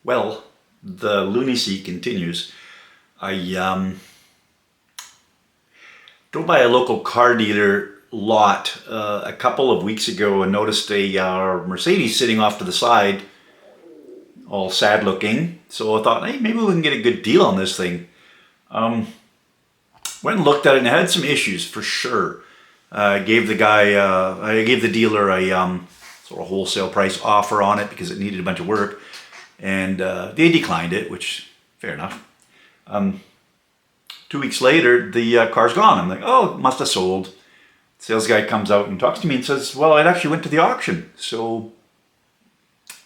Well, the lunacy continues. I drove by a local car dealer lot a couple of weeks ago and noticed a Mercedes sitting off to the side, all sad looking. So I thought, hey, maybe we can get a good deal on this thing. Went and looked at it and it had some issues for sure. I gave the dealer a sort of wholesale price offer on it because it needed a bunch of work, and they declined it, which fair enough. 2 weeks later, the car's gone. I'm like, oh, it must have sold. Sales guy comes out and talks to me and says, well, it actually went to the auction. So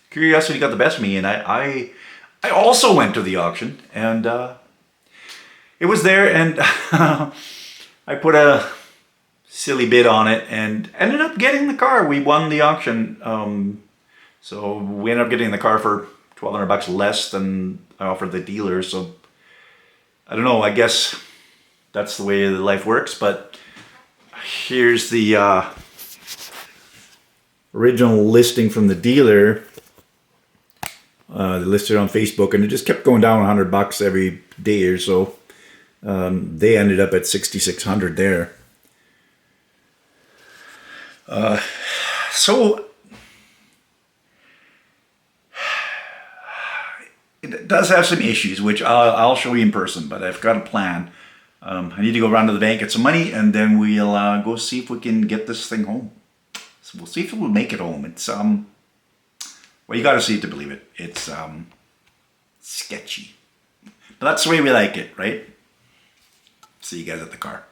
curiosity got the best of me, and I also went to the auction, and it was there, and I put a silly bid on it and ended up getting the car. We won the auction. So we ended up getting the car for $1,200 less than I offered the dealer. So I don't know, I guess that's the way life works, but here's the original listing from the dealer. They listed it on Facebook, and it just kept going down $100 every day or so. They ended up at $6,600 there. So it does have some issues, which I'll show you in person, but I've got a plan. I need to go around to the bank, get some money, and then we'll go see if we can get this thing home. So we'll see if we'll make it home. It's well, you got to see it to believe it. It's sketchy, but that's the way we like it, right? See you guys at the car.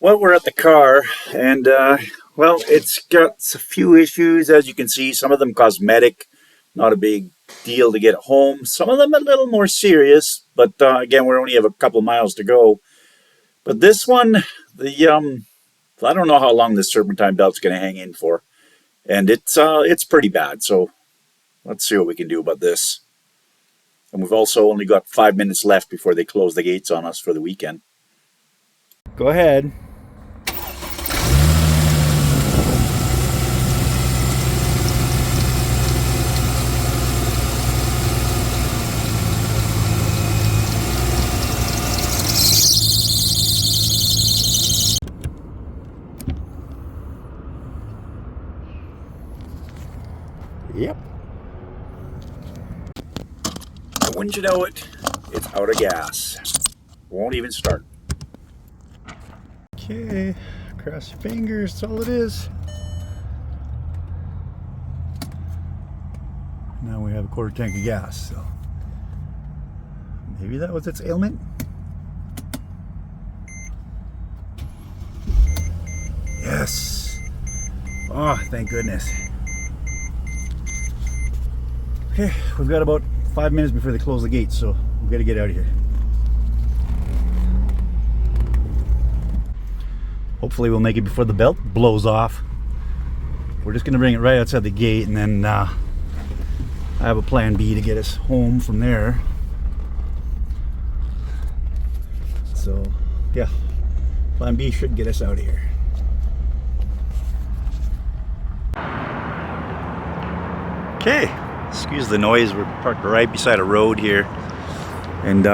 Well, we're at the car, and well, it's got a few issues, as you can see. Some of them cosmetic, not a big deal to get home. Some of them a little more serious, but again, we only have a couple miles to go. But this one, I don't know how long this serpentine belt's going to hang in for, and it's pretty bad. So let's see what we can do about this. And we've also only got 5 minutes left before they close the gates on us for the weekend. Go ahead. Yep. And wouldn't you know it, it's out of gas. Won't even start. Okay, cross your fingers, that's all it is. Now we have a quarter tank of gas, so maybe that was its ailment. Yes. Oh, thank goodness. Okay, we've got about 5 minutes before they close the gates, so we've got to get out of here. Hopefully we'll make it before the belt blows off. We're just going to bring it right outside the gate, and then I have a plan B to get us home from there. So, yeah, plan B should get us out of here. Okay. Excuse the noise, we're parked right beside a road here, and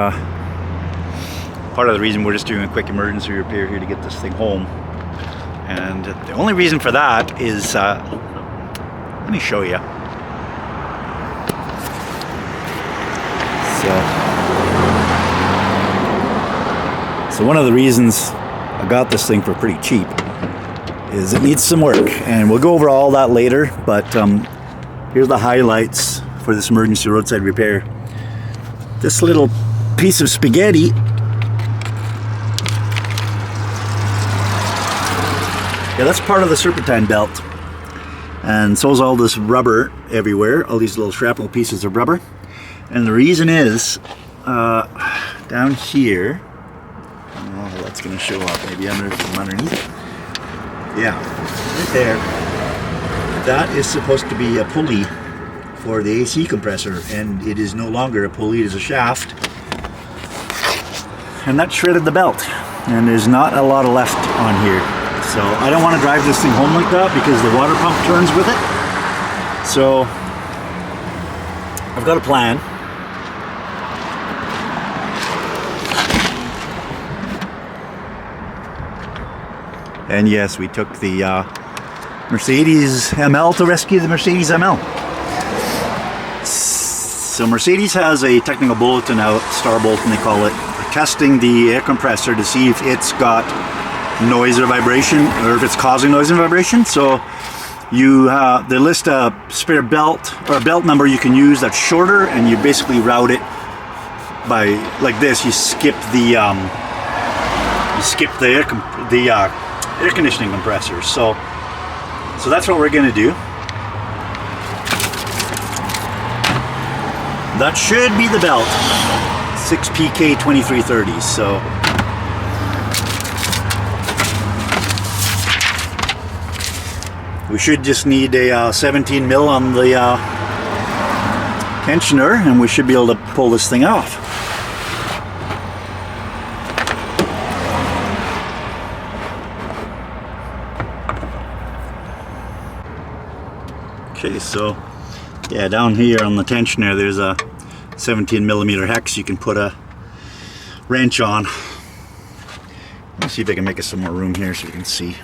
part of the reason we're just doing a quick emergency repair here to get this thing home, and the only reason for that is, let me show you. So one of the reasons I got this thing for pretty cheap is it needs some work, and we'll go over all that later, but here's the highlights for this emergency roadside repair. This little piece of spaghetti that's part of the serpentine belt, and so is all this rubber everywhere, all these little shrapnel pieces of rubber. And the reason is down here, oh, that's going to show up maybe underneath. Yeah, right there. That is supposed to be a pulley for the AC compressor, and it is no longer a pulley, it is a shaft. And that shredded the belt, and there's not a lot left on here. So I don't want to drive this thing home like that because the water pump turns with it. So I've got a plan. And yes, we took the Mercedes ML to rescue the Mercedes ML. So Mercedes has a technical bulletin out, star bulletin they call it, testing the air compressor to see if it's got noise or vibration, or if it's causing noise and vibration. So they list a spare belt or a belt number you can use that's shorter, and you basically route it by like this. You skip the air conditioning compressor. So that's what we're gonna do. That should be the belt, 6PK2330. So we should just need a 17 mil on the tensioner, and we should be able to pull this thing off. Okay, so yeah, down here on the tensioner there's a 17 millimeter hex you can put a wrench on. Let's see if I can make us some more room here so you can see.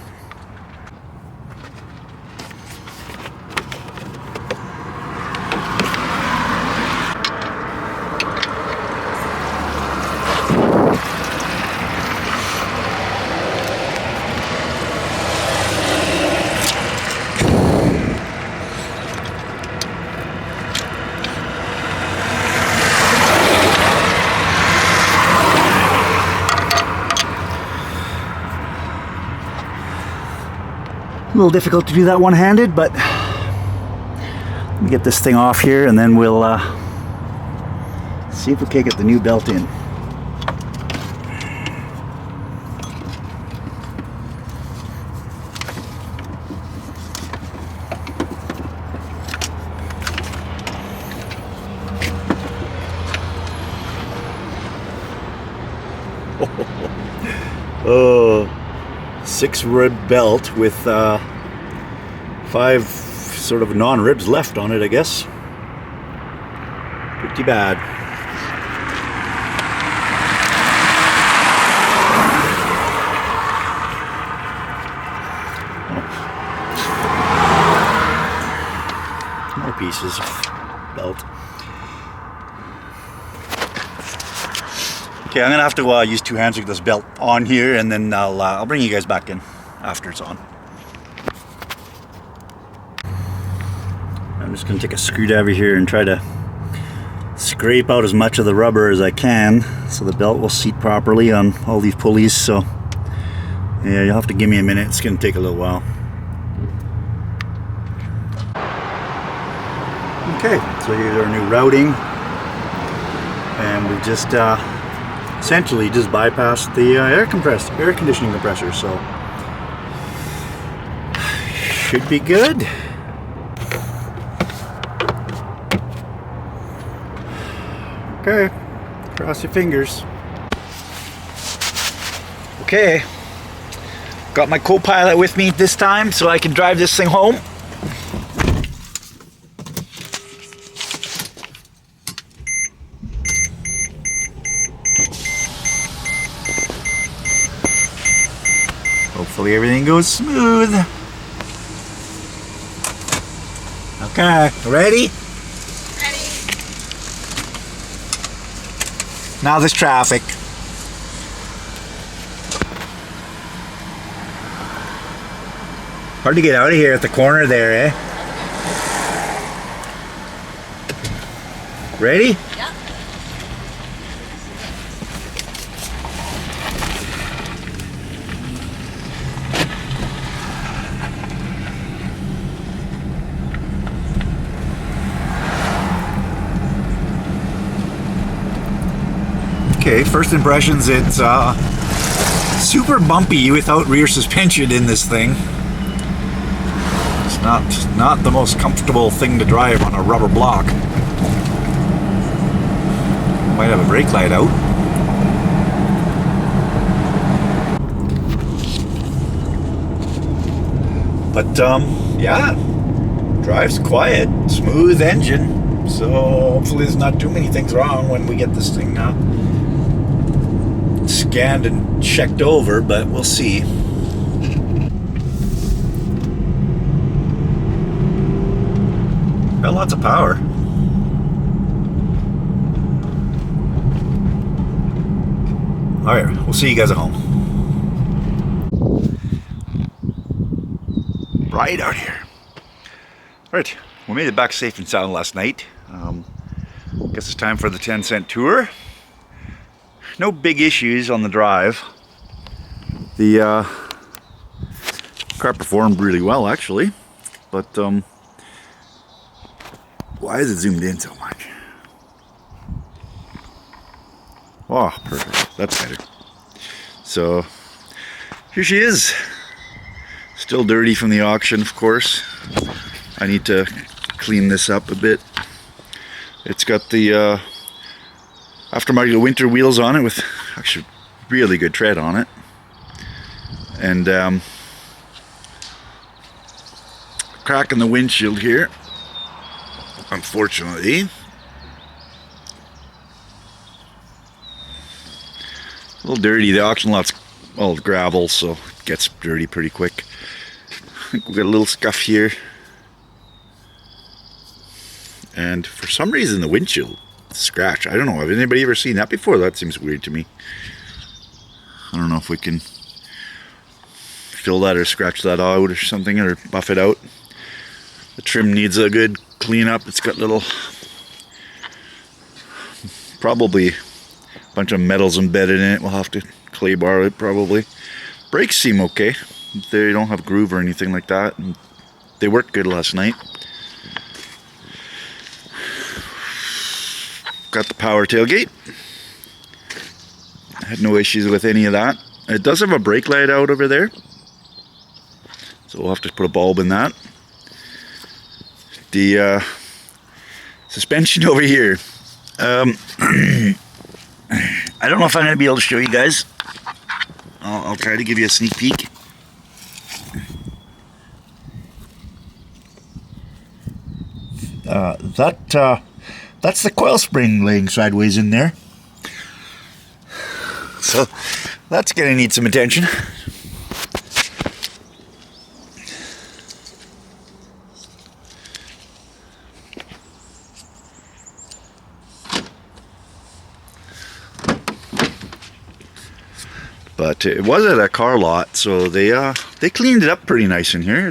A little difficult to do that one-handed, but let me get this thing off here and then we'll see if we can get the new belt in. Oh, 6-rib belt with 5 sort of non-ribs left on it, I guess. Pretty bad. Oh. More pieces of belt. Okay, I'm gonna have to use 2 hands to get this belt on here, and then I'll bring you guys back in after it's on. I'm just gonna take a screwdriver here and try to scrape out as much of the rubber as I can so the belt will seat properly on all these pulleys. So yeah, you'll have to give me a minute. It's gonna take a little while. Okay, so here's our new routing, and we just essentially just bypassed the air conditioning compressor, so should be good. Okay, cross your fingers. Okay, got my co-pilot with me this time so I can drive this thing home. Hopefully everything goes smooth. Okay, ready? Ready. Now there's traffic. Hard to get out of here at the corner there, eh? Ready? Yep. Okay, first impressions, it's super bumpy without rear suspension in this thing. Just Not the most comfortable thing to drive on a rubber block. Might have a brake light out. But yeah, drives quiet, smooth engine. So hopefully there's not too many things wrong when we get this thing scanned and checked over, but we'll see. Got lots of power. Alright, we'll see you guys at home. Right out here. Alright, we made it back safe and sound last night. Guess it's time for the 10-cent tour. No big issues on the drive. The car performed really well actually, but why is it zoomed in so much? Oh, perfect. That's better. So here she is. Still dirty from the auction, of course. I need to clean this up a bit. It's got the aftermarket winter wheels on it with actually really good tread on it. And crack in the windshield here, unfortunately. A little dirty. The auction lot's all gravel, so it gets dirty pretty quick. I think we got a little scuff here. And for some reason the windshield scratch. I don't know. Have anybody ever seen that before? That seems weird to me. I don't know if we can fill that or scratch that out or something, or buff it out. The trim needs a good clean up. It's got little, probably a bunch of metals embedded in it. We'll have to clay bar it probably. Brakes seem okay. They don't have groove or anything like that. And they worked good last night. Got the power tailgate. I had no issues with any of that. It does have a brake light out over there, so we'll have to put a bulb in that. The suspension over here. I don't know if I'm going to be able to show you guys. I'll try to give you a sneak peek. That's the coil spring laying sideways in there. So that's going to need some attention. But it was at a car lot, so they cleaned it up pretty nice in here.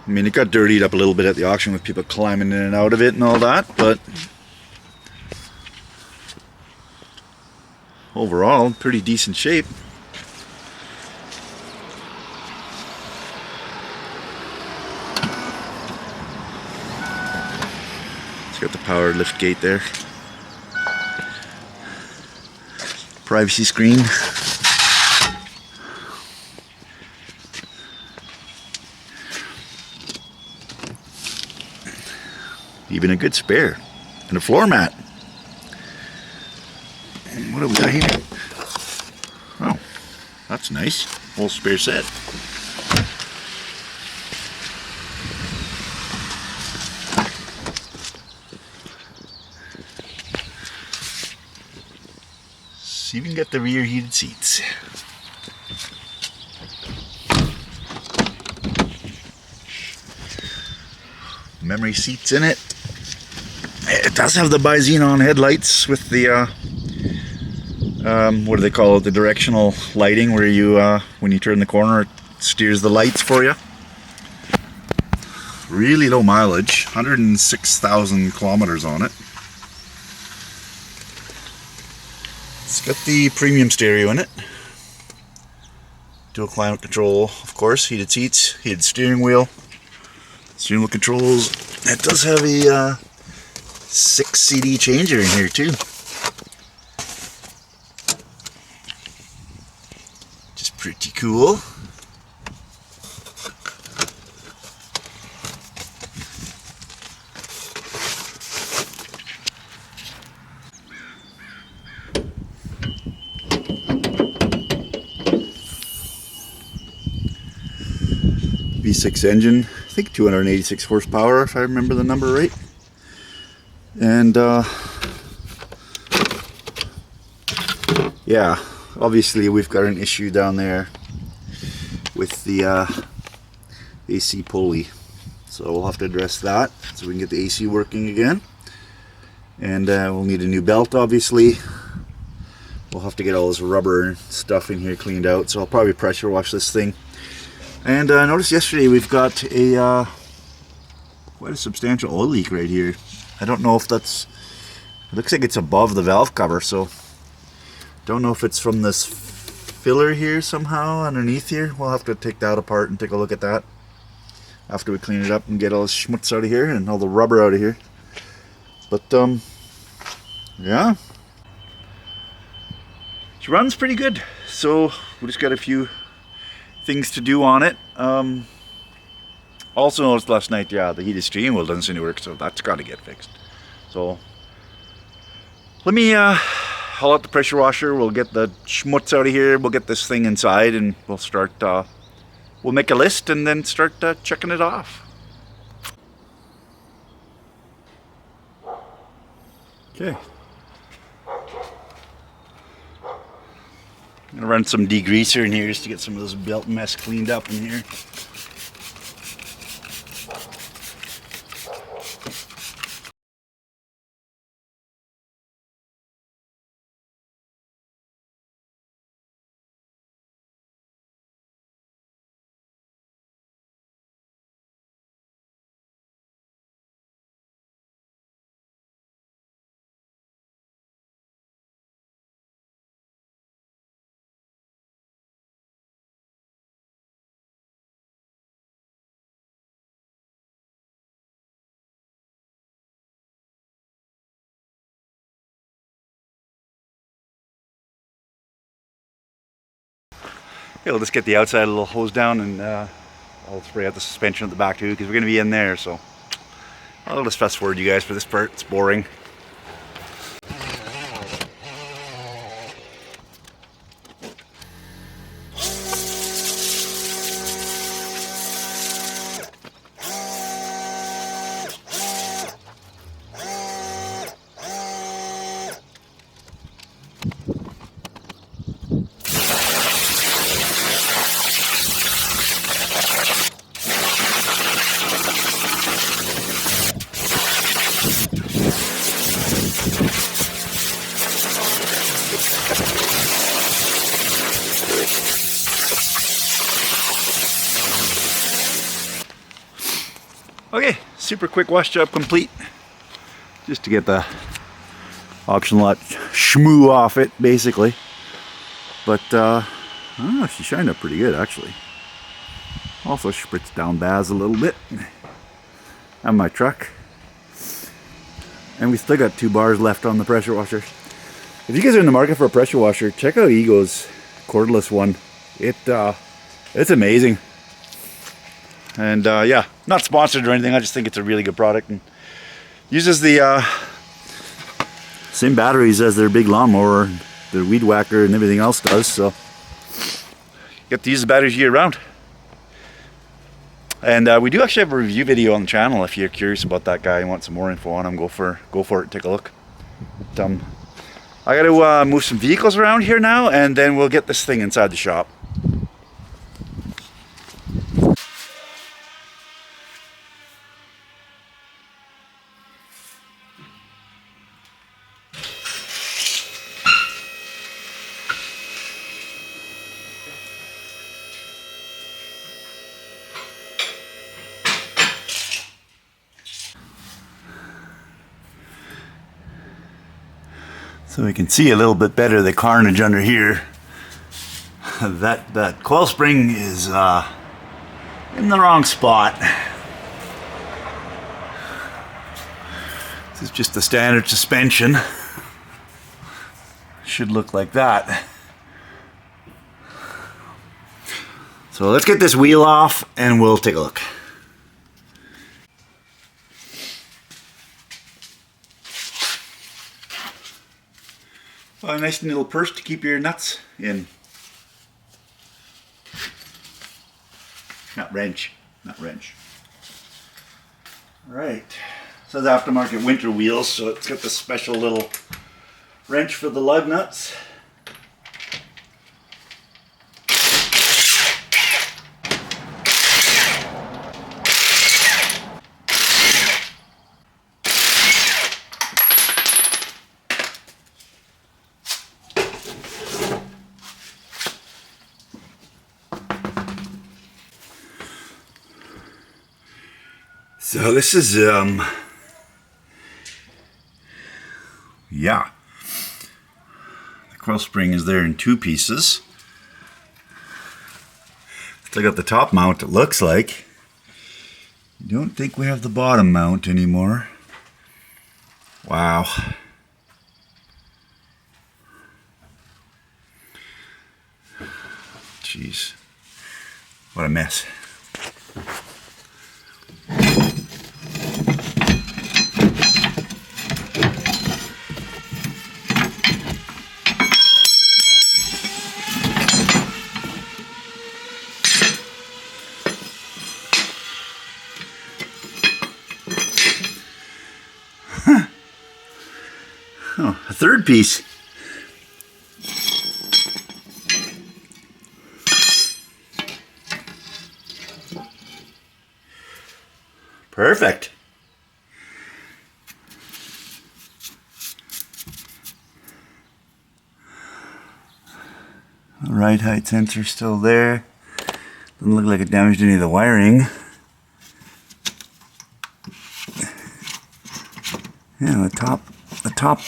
I mean, it got dirtied up a little bit at the auction with people climbing in and out of it and all that, but overall, pretty decent shape. It's got the power lift gate there. Privacy screen. Even a good spare. And a floor mat. And what do we got here? Oh, that's nice. Whole spare set. Even got the rear heated seats. Memory seats in it. It does have the bi-xenon headlights with the what do they call it? The directional lighting, where you when you turn the corner it steers the lights for you. Really low mileage, 106,000 kilometers on it. It's got the premium stereo in it. Dual climate control, of course, heated seats, heated steering wheel controls. It does have a 6 CD changer in here too. Just pretty cool. V6 engine, I think 286 horsepower if I remember the number right. And yeah, obviously we've got an issue down there with the AC pulley, so we'll have to address that so we can get the AC working again. And we'll need a new belt, obviously. We'll have to get all this rubber and stuff in here cleaned out, so I'll probably pressure wash this thing. And I noticed yesterday we've got a quite a substantial oil leak right here. I don't know if that's, it looks like it's above the valve cover, so don't know if it's from this filler here somehow underneath here. We'll have to take that apart and take a look at that after we clean it up and get all the schmutz out of here and all the rubber out of here. But yeah, it runs pretty good, so we just got a few things to do on it. Also noticed last night, yeah, the heated steering wheel doesn't seem to work, so that's got to get fixed. So let me haul out the pressure washer. We'll get the schmutz out of here. We'll get this thing inside, and we'll start. We'll make a list and then start checking it off. Okay. I'm gonna run some degreaser in here just to get some of this belt mess cleaned up in here. Okay, we'll just get the outside a little hose down, and I'll spray out the suspension at the back too, because we're going to be in there. So I'll just fast forward you guys for this part. It's boring. Okay, super quick wash job complete. Just to get the option lot schmoo off it, basically. But oh, she shined up pretty good, actually. Also spritzed down Baz a little bit on my truck. And we still got 2 bars left on the pressure washer. If you guys are in the market for a pressure washer, check out Ego's cordless one. It's amazing. And yeah, not sponsored or anything. I just think it's a really good product, and uses the same batteries as their big lawnmower, their weed whacker, and everything else does. So you get to use the batteries year round. And we do actually have a review video on the channel. If you're curious about that guy and want some more info on him, go for it. Take a look. But, I got to move some vehicles around here now, and then we'll get this thing inside the shop. So we can see a little bit better the carnage under here. That coil spring is in the wrong spot. This is just the standard suspension. Should look like that. So let's get this wheel off and we'll take a look. Well, a nice little purse to keep your nuts in. Not wrench, not wrench. All right. So it's aftermarket winter wheels, so it's got this special little wrench for the lug nuts. So this is, yeah, the coil spring is there in 2 pieces. Still got the top mount, it looks like. Don't think we have the bottom mount anymore. Wow. Jeez, what a mess. Oh, a third piece. Perfect. The ride height sensor still there. Doesn't look like it damaged any of the wiring. Yeah, the top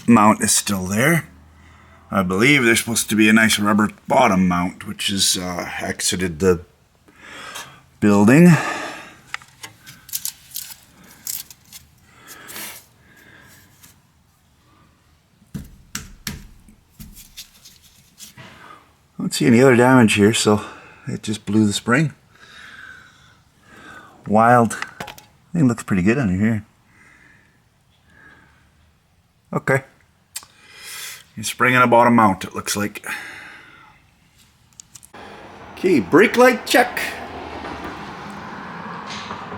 mount is still there. I believe there's supposed to be a nice rubber bottom mount, which has exited the building. I don't see any other damage here, so it just blew the spring. Wild. I think it looks pretty good under here. Okay. Spring and a bottom mount, it looks like. Okay, brake light check.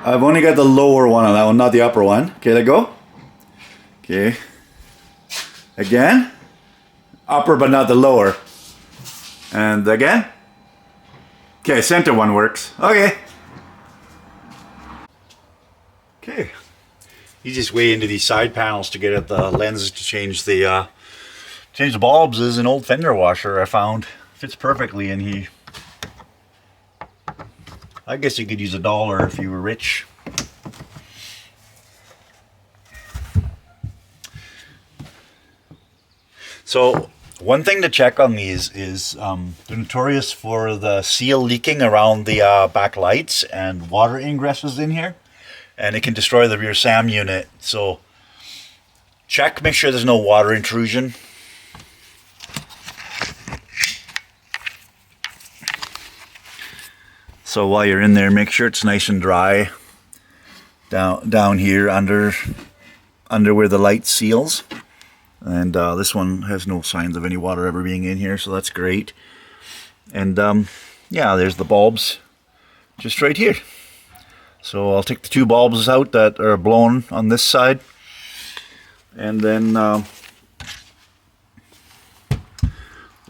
I've only got the lower one on that one, not the upper one. Okay, let go. Okay. Again. Upper but not the lower. And again. Okay, center one works. Okay. Okay. Easiest way into these side panels to get at the lenses to change the bulbs is an old fender washer I found. Fits perfectly, and I guess you could use $1 if you were rich. So one thing to check on these is they're notorious for the seal leaking around the back lights and water ingresses in here. And it can destroy the rear SAM unit. So check, make sure there's no water intrusion. So while you're in there, make sure it's nice and dry down here under where the light seals. And this one has no signs of any water ever being in here, so that's great. And yeah, there's the bulbs just right here. So I'll take the 2 bulbs out that are blown on this side, and then we'll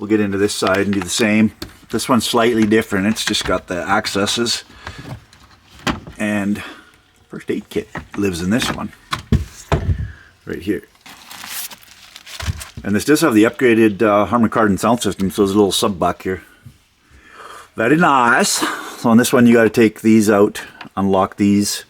get into this side and do the same. This one's slightly different. It's just got the accesses, and first aid kit lives in this one right here. And this does have the upgraded Harman Kardon sound system, so there's a little sub back here. Very nice. So on this one you got to take these out, unlock these.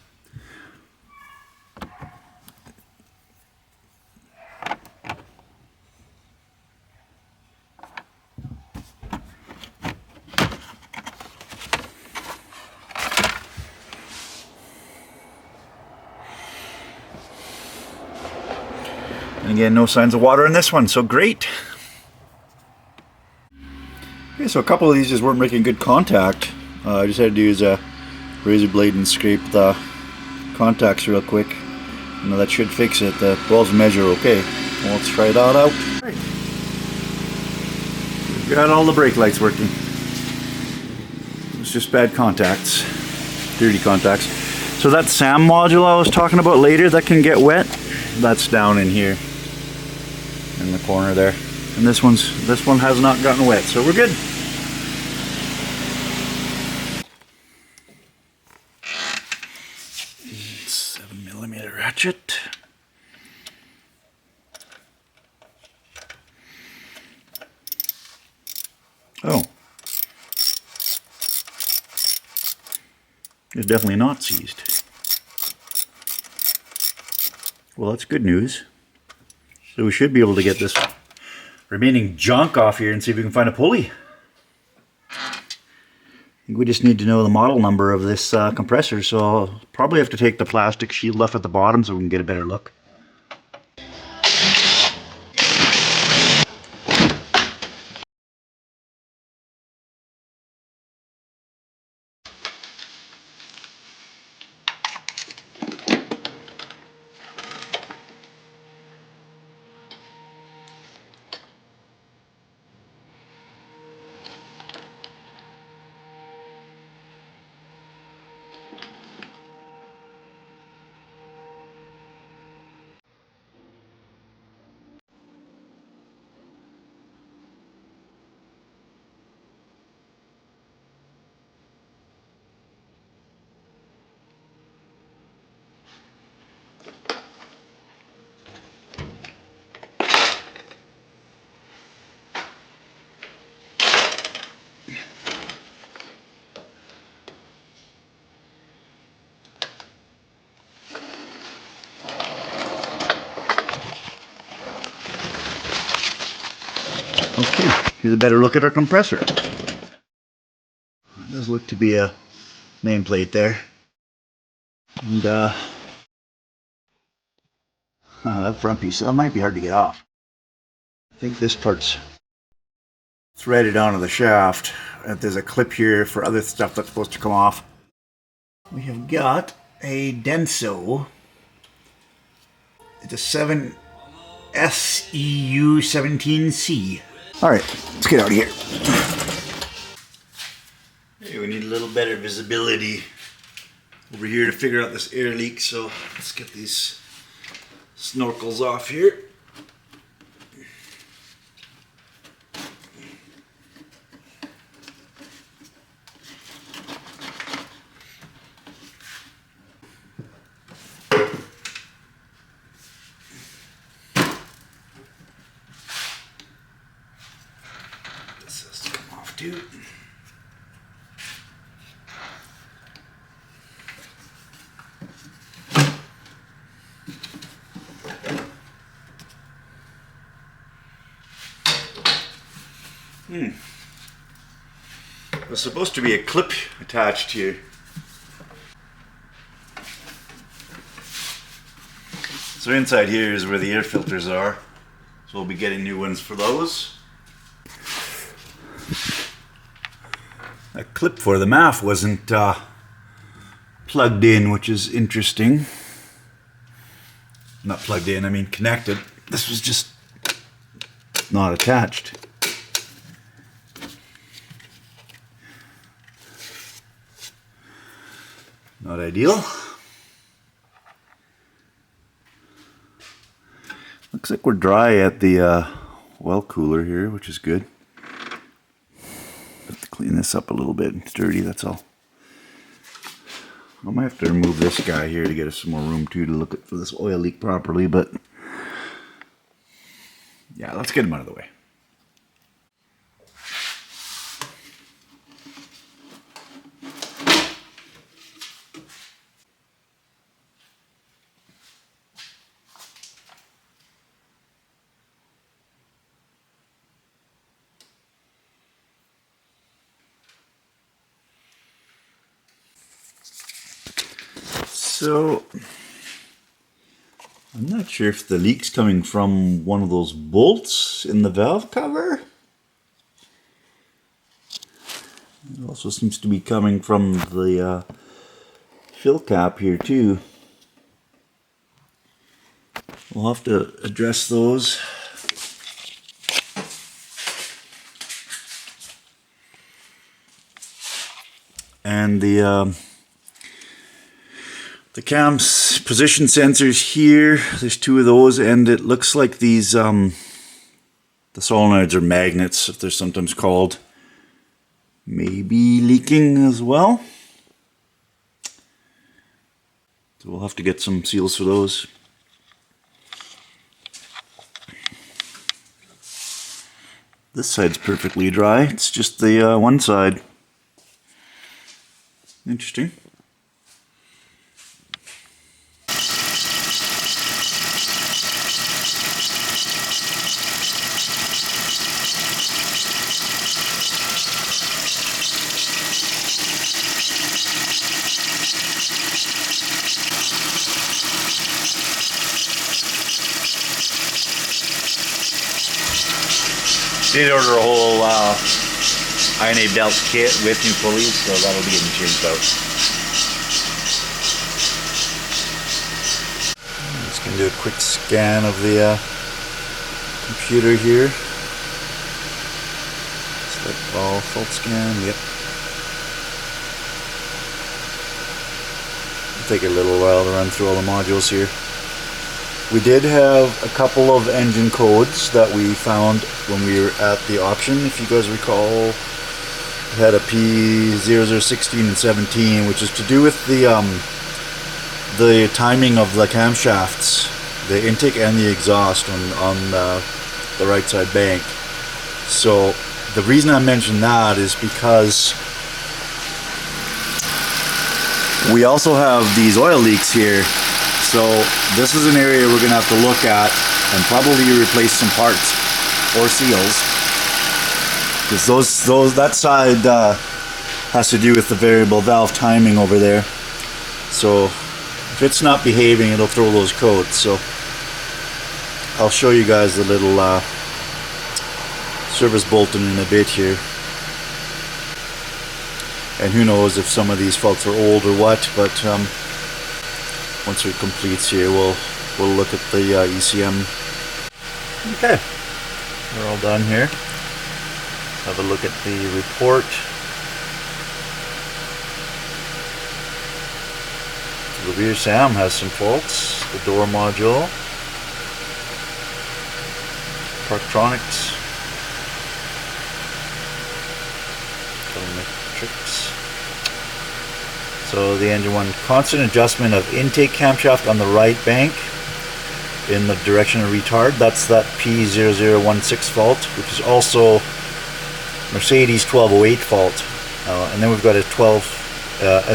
And again, no signs of water in this one, so great. Okay, so a couple of these just weren't making good contact. I just had to use a razor blade and scrape the contacts real quick. Now that should fix it. The balls measure okay. Well, let's try that out. Right. We've got all the brake lights working. It's just bad contacts. security contacts. So that SAM module I was talking about later that can get wet, that's down in here in the corner there. And this one has not gotten wet, so we're good. .7mm ratchet. Oh. It's definitely not seized. Well, that's good news. So we should be able to get this remaining junk off here and see if we can find a pulley. I think we just need to know the model number of this compressor, so I'll probably have to take the plastic shield off at the bottom so we can get a better look. Okay, here's a better look at our compressor. It does look to be a nameplate there. And that front piece, that might be hard to get off. I think this part's threaded onto the shaft. There's a clip here for other stuff that's supposed to come off. We have got a Denso. It's a 7SEU17C. Alright, let's get out of here. Hey, we need a little better visibility over here to figure out this air leak, so let's get these snorkels off here. This has to come off too. There's supposed to be a clip attached here. So inside here is where the air filters are. So we'll be getting new ones for those. A clip for the MAF wasn't plugged in, which is interesting. Not plugged in, I mean connected. This was just not attached. Not ideal. Looks like we're dry at the well cooler here, which is good. Have to clean this up a little bit. It's dirty, that's all. I might have to remove this guy here to get us some more room too to look for this oil leak properly, but yeah, let's get him out of the way. So, I'm not sure if the leak's coming from one of those bolts in the valve cover. It also seems to be coming from the fill cap here too. We'll have to address those. And the The cam's position sensors here, there's two of those, and it looks like these, the solenoids are magnets, if they're sometimes called. Maybe leaking as well. So we'll have to get some seals for those. This side's perfectly dry, it's just the one side. Interesting. Did order a whole INA belt kit with new pulleys, so that'll be getting changed out. Just gonna do a quick scan of the computer here. Select all fault scan. Yep. It'll take a little while to run through all the modules here. We did have a couple of engine codes that we found when we were at the auction. If you guys recall, it had a P0016 and 17, which is to do with the timing of the camshafts, the intake and the exhaust on the right side bank. So the reason I mentioned that is because we also have these oil leaks here. So this is an area we're going to have to look at and probably replace some parts or seals, because that side has to do with the variable valve timing over there. So if it's not behaving, it'll throw those codes. So I'll show you guys the little service bolting in a bit here. And who knows if some of these faults are old or what, but once it completes here, we'll look at the ECM. Okay, we're all done here. Have a look at the report. The rear SAM has some faults. The door module, Parktronics, telemetrics. So the engine one, constant adjustment of intake camshaft on the right bank in the direction of retard. That's that P0016 fault, which is also Mercedes 1208 fault. And then we've got a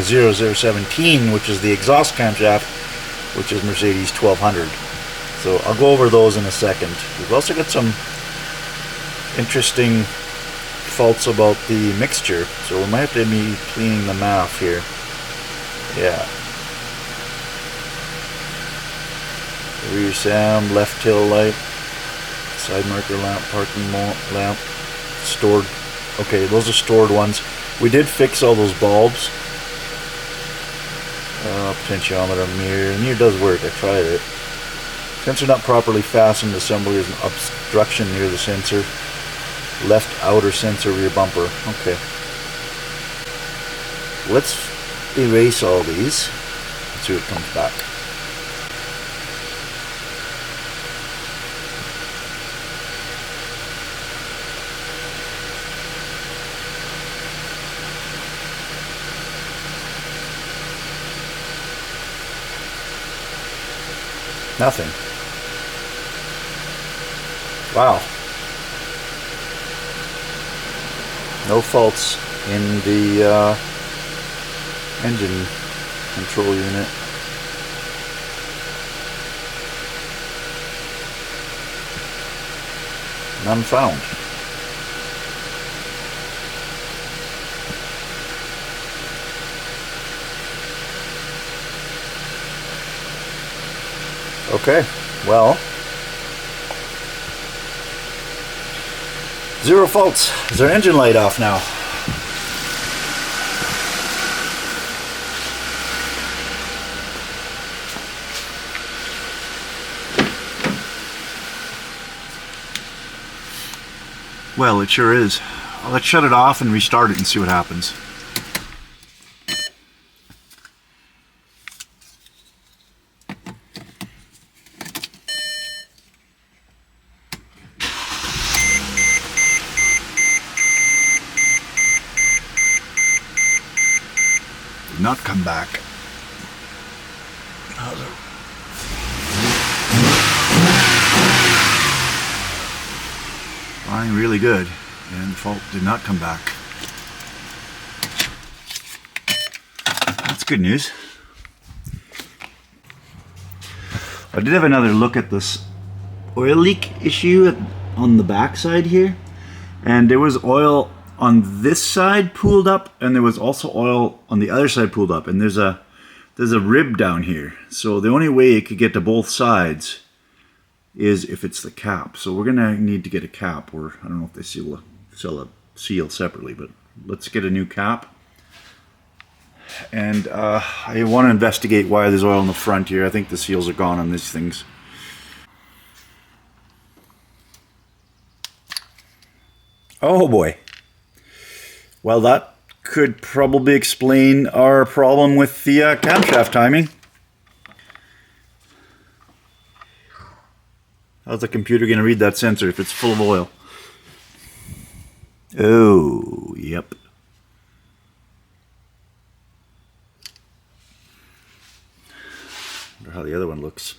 0017, which is the exhaust camshaft, which is Mercedes 1200. So I'll go over those in a second. We've also got some interesting faults about the mixture, so we might have to be cleaning the MAF here. Yeah. Rear SAM, left tail light, side marker lamp, parking lamp, stored. Okay, those are stored ones. We did fix all those bulbs. Potentiometer, mirror does work, I tried it. Sensor not properly fastened, assembly is an obstruction near the sensor. Left outer sensor rear bumper. Okay. Let's erase all these and see what comes back. Nothing. Wow. No faults in the engine control unit. None found. Okay, well, zero faults. Is our engine light off now? Well, it sure is. Let's shut it off and restart it and see what happens. not come back. Flying really good, and the fault did not come back. That's good news. I did have another look at this oil leak issue on the back side here, and there was oil on this side pooled up, and there was also oil on the other side pooled up, and there's a rib down here, so the only way it could get to both sides is if it's the cap. So we're gonna need to get a cap, or I don't know if they sell a seal separately, but let's get a new cap. And I want to investigate why there's oil in the front here. I think the seals are gone on these things. Oh boy. Well, that could probably explain our problem with the camshaft timing. How's the computer going to read that sensor if it's full of oil? Oh, yep. Wonder how the other one looks.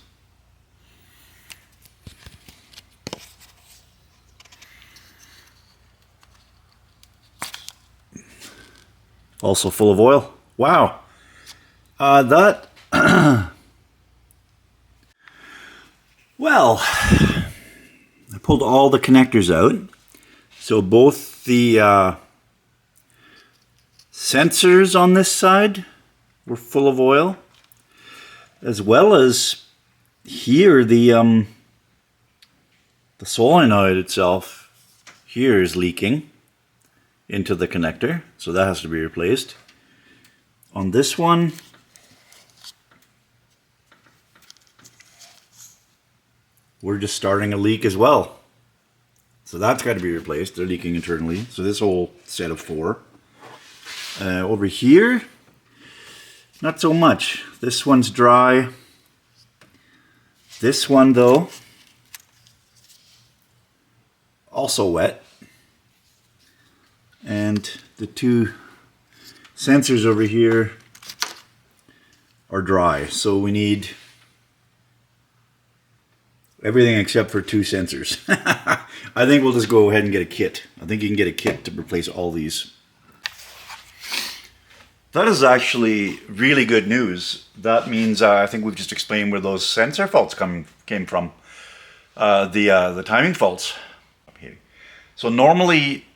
Also full of oil. Wow. Well, I pulled all the connectors out. So both the sensors on this side were full of oil, as well as here the solenoid itself here is leaking into the connector, so that has to be replaced. On this one, we're just starting a leak as well, so that's got to be replaced. They're leaking internally, so this whole set of 4. Over here, not so much. This one's dry. This one though, also wet. And the 2 sensors over here are dry, so we need everything except for 2 sensors. I think we'll just go ahead and get a kit. I think you can get a kit to replace all these. That is actually really good news. That means I think we've just explained where those sensor faults came from. The timing faults. So normally,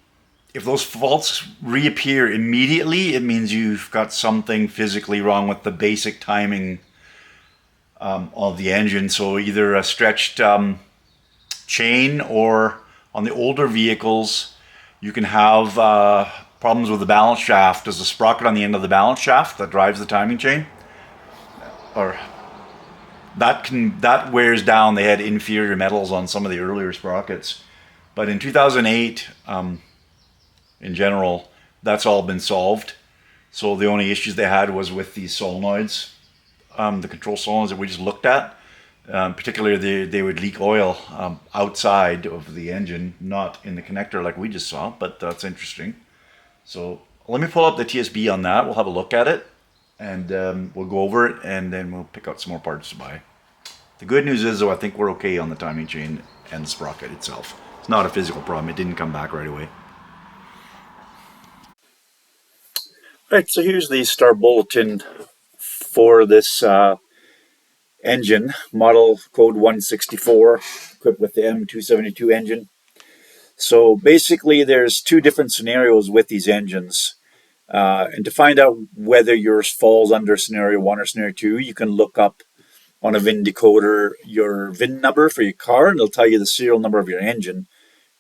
if those faults reappear immediately, it means you've got something physically wrong with the basic timing of the engine. So either a stretched chain, or on the older vehicles, you can have problems with the balance shaft. There's a sprocket on the end of the balance shaft that drives the timing chain, or that wears down. They had inferior metals on some of the earlier sprockets, but in 2008. In general, that's all been solved. So the only issues they had was with these solenoids, the control solenoids that we just looked at. Particularly, they would leak oil outside of the engine, not in the connector like we just saw, but that's interesting. So let me pull up the TSB on that. We'll have a look at it, and we'll go over it, and then we'll pick out some more parts to buy. The good news is, though, I think we're okay on the timing chain and the sprocket itself. It's not a physical problem. It didn't come back right away. Right, so here's the star bulletin for this engine, model code 164, equipped with the M272 engine. So basically there's 2 different scenarios with these engines. And to find out whether yours falls under scenario 1 or scenario 2, you can look up on a VIN decoder your VIN number for your car, and it'll tell you the serial number of your engine,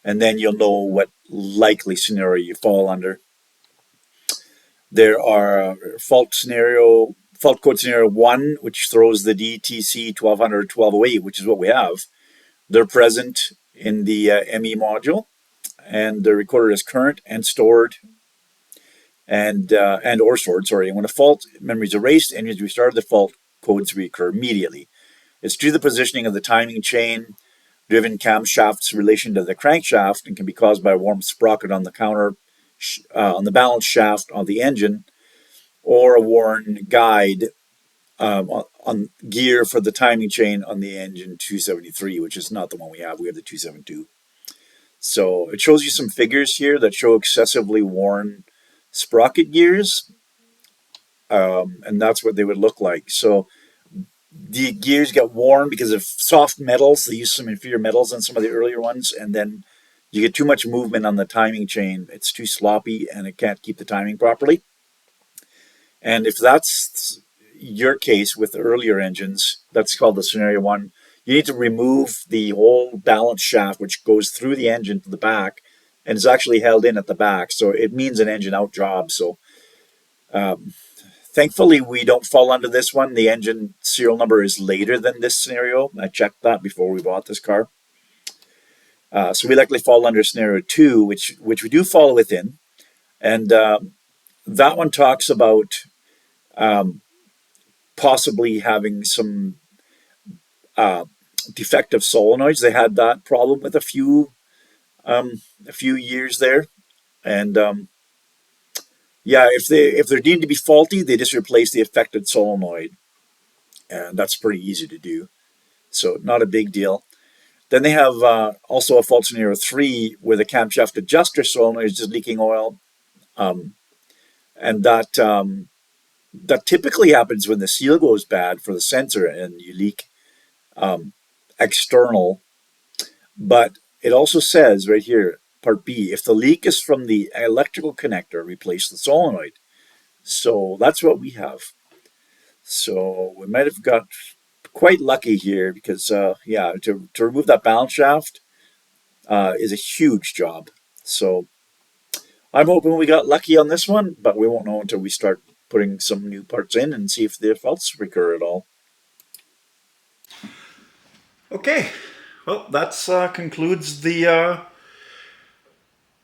and then you'll know what likely scenario you fall under. There are fault code scenario 1, which throws the DTC 1200 1208, which is what we have. They're present in the ME module, and they're recorded as current and stored, and or stored. Sorry. And when a fault memory is erased, engines restarted, the fault codes recur immediately. It's due to the positioning of the timing chain, driven camshaft's relation to the crankshaft, and can be caused by a warm sprocket on the counter. On the balance shaft of the engine, or a worn guide on gear for the timing chain on the engine 273, which is not the one we have. We have the 272. So it shows you some figures here that show excessively worn sprocket gears, and that's what they would look like. So the gears get worn because of soft metals. They use some inferior metals on some of the earlier ones, and then you get too much movement on the timing chain. It's too sloppy, and it can't keep the timing properly. And if that's your case with the earlier engines, that's called the scenario one. You need to remove the whole balance shaft, which goes through the engine to the back, and is actually held in at the back. So it means an engine out job. So thankfully, we don't fall under this one. The engine serial number is later than this scenario. I checked that before we bought this car. So we likely fall under scenario two, which we do fall within. And that one talks about possibly having some defective solenoids. They had that problem with a few years there, and yeah, if they're deemed to be faulty, they just replace the affected solenoid, and that's pretty easy to do. So not a big deal. Then they have also a fault scenario 3 where the camshaft adjuster solenoid is just leaking oil, and that typically happens when the seal goes bad for the sensor and you leak external. But it also says right here, part B, if the leak is from the electrical connector, replace the solenoid. So that's what we have. So we might have got quite lucky here because, yeah, to remove that balance shaft is a huge job. So I'm hoping we got lucky on this one, but we won't know until we start putting some new parts in and see if the faults recur at all. Okay, well, that concludes the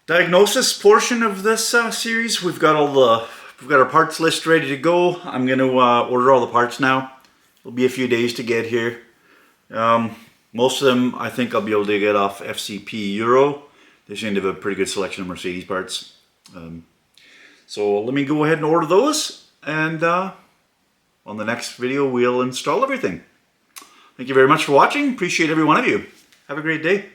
diagnosis portion of this series. We've got our parts list ready to go. I'm going to order all the parts now. It'll be a few days to get here. Most of them I think I'll be able to get off FCP Euro. They seem to have a pretty good selection of Mercedes parts. So let me go ahead and order those, and on the next video we'll install everything. Thank you very much for watching. Appreciate every one of you. Have a great day.